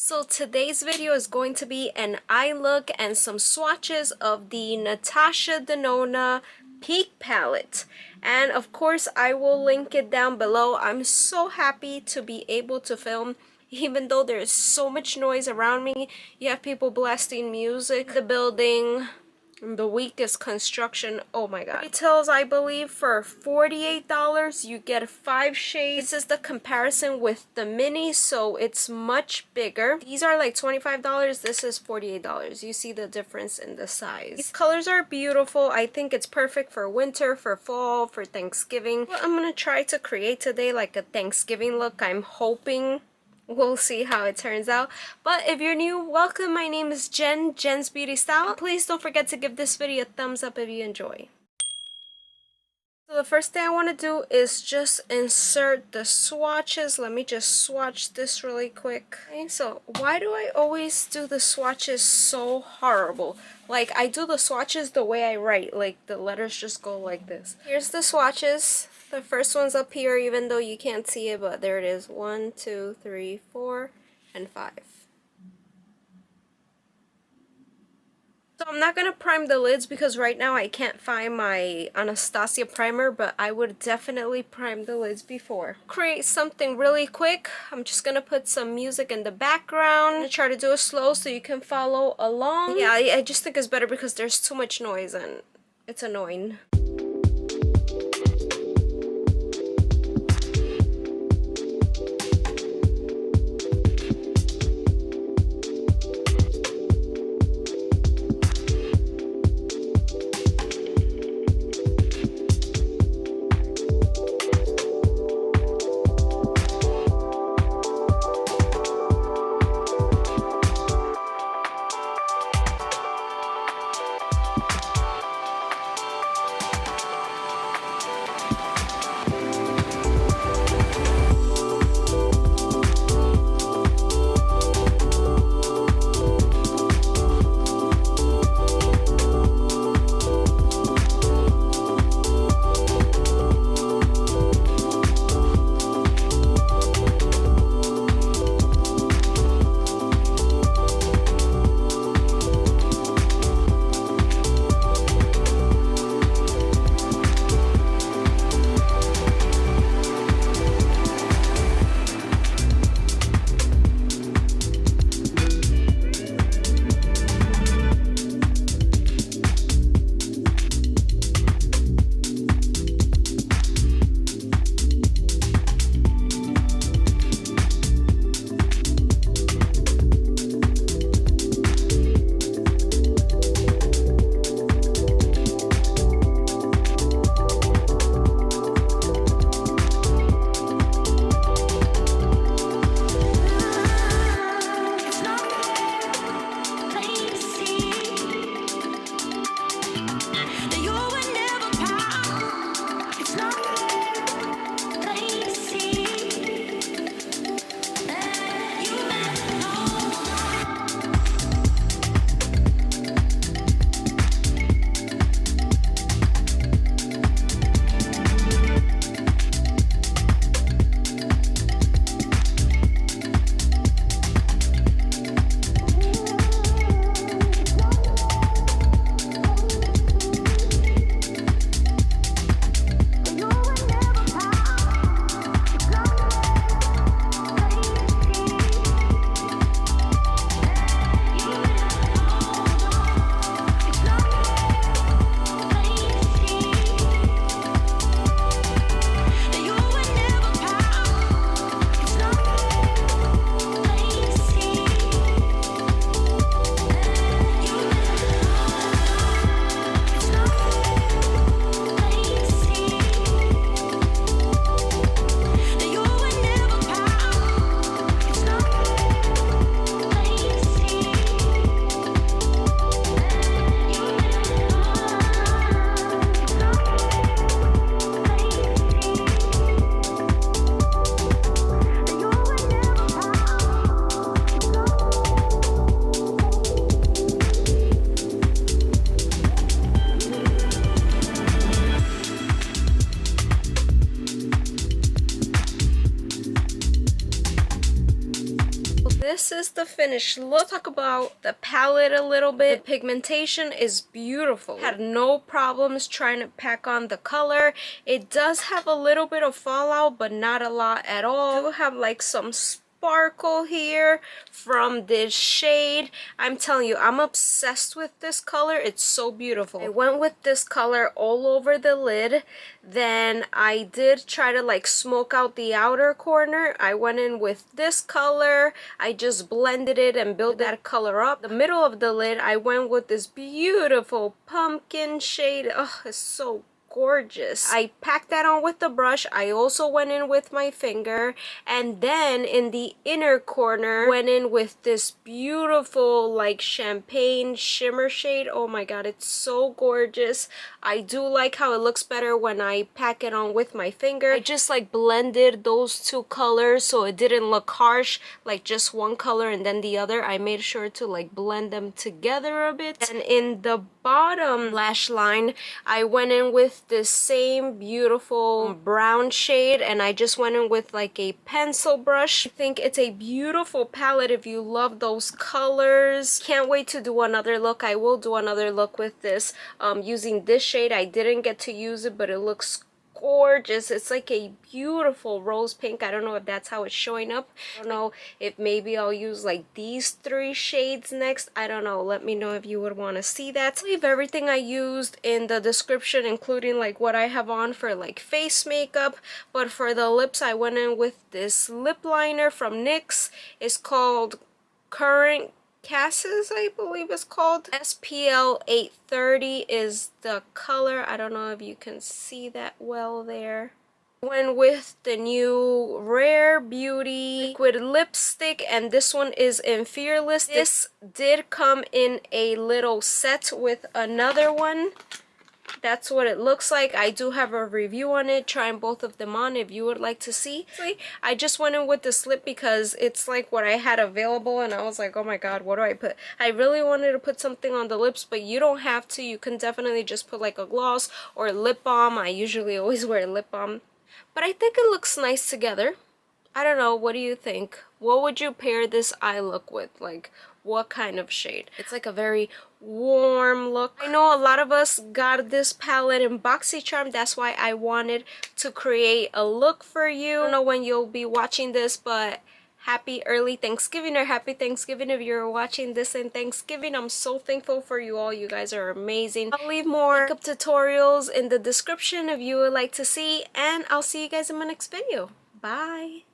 So today's video is going to be an eye look and some swatches of the Natasha Denona PEAK palette. And of course I will link it down below. I'm so happy to be able to film even though there's so much noise around me. You have people blasting music, the building, the weakest construction. Oh my god. Retails, I believe, for $48. You get 5 shades. This is the comparison with the mini, so it's much bigger. These are like $25. This is $48. You see the difference in the size. These colors are beautiful. I think it's perfect for winter, for fall, for Thanksgiving. What I'm gonna try to create today, like a Thanksgiving look. I'm hoping. We'll see how it turns out. But if you're new, welcome. My name is Jen, Jen's BeautyStyle. Please don't forget to give this video a thumbs up if you enjoy. So the first thing I want to do is just insert the swatches. Let me just swatch this really quick. Okay, so why do I always do the swatches so horrible? Like, I do the swatches the way I write. Like, the letters just go like this. Here's the swatches. The first one's up here, even though you can't see it, but there it is. 1, 2, 3, 4, and 5. So I'm not going to prime the lids because right now I can't find my Anastasia primer, but I would definitely prime the lids before. Create something really quick. I'm just going to put some music in the background. I'm going to try to do it slow so you can follow along. Yeah, I just think it's better because there's too much noise and it's annoying. finished look. Let's talk about the palette a little bit. The pigmentation is beautiful. Had no problems trying to pack on the color. It does have a little bit of fallout, but not a lot at all. I do have like some sparkle here from this shade. I'm telling you, I'm obsessed with this color. It's so beautiful. I went with this color all over the lid. Then I did try to like smoke out the outer corner. I went in with this color. I just blended it and built that color up. The middle of the lid, I went with this beautiful pumpkin shade. Oh, it's so gorgeous. I packed that on with the brush. I also went in with my finger, and then in the inner corner went in with this beautiful like champagne shimmer shade. Oh my god, it's so gorgeous. I do like how it looks better when I pack it on with my finger. I just like blended those two colors so it didn't look harsh, like just one color and then the other. I made sure to like blend them together a bit. And in the bottom lash line, I went in with this same beautiful brown shade, and I just went in with like a pencil brush. I think it's a beautiful palette if you love those colors. Can't wait to do another look. I will do another look with this using this shade. I didn't get to use it, but it looks gorgeous. It's like a beautiful rose pink. I don't know if that's how it's showing up. I don't know if maybe I'll use like these 3 shades next. I don't know. Let me know if you would want to see that. I'll leave everything I used in the description, including like what I have on for like face makeup. But for the lips, I went in with this lip liner from NYX. It's called Current Cassis, I believe it's called. SPL 830 is the color. I don't know if you can see that well there. Went with the new Rare Beauty liquid lipstick, and this one is in Fearless. This did come in a little set with another one. That's what it looks like. I do have a review on it, trying both of them on if you would like to see. I just went in with this lip because it's like what I had available, and I was like, oh my god, what do I put? I really wanted to put something on the lips, but you don't have to. You can definitely just put like a gloss or lip balm. I usually always wear lip balm, but I think it looks nice together. I don't know, what do you think? What would you pair this eye look with? Like, what kind of shade? It's like a very warm look. I know a lot of us got this palette in Boxycharm. That's why I wanted to create a look for you. I don't know when you'll be watching this, but happy early Thanksgiving, or happy Thanksgiving if you're watching this in Thanksgiving. I'm so thankful for you all. You guys are amazing. I'll leave more makeup tutorials in the description if you would like to see, and I'll see you guys in my next video. Bye!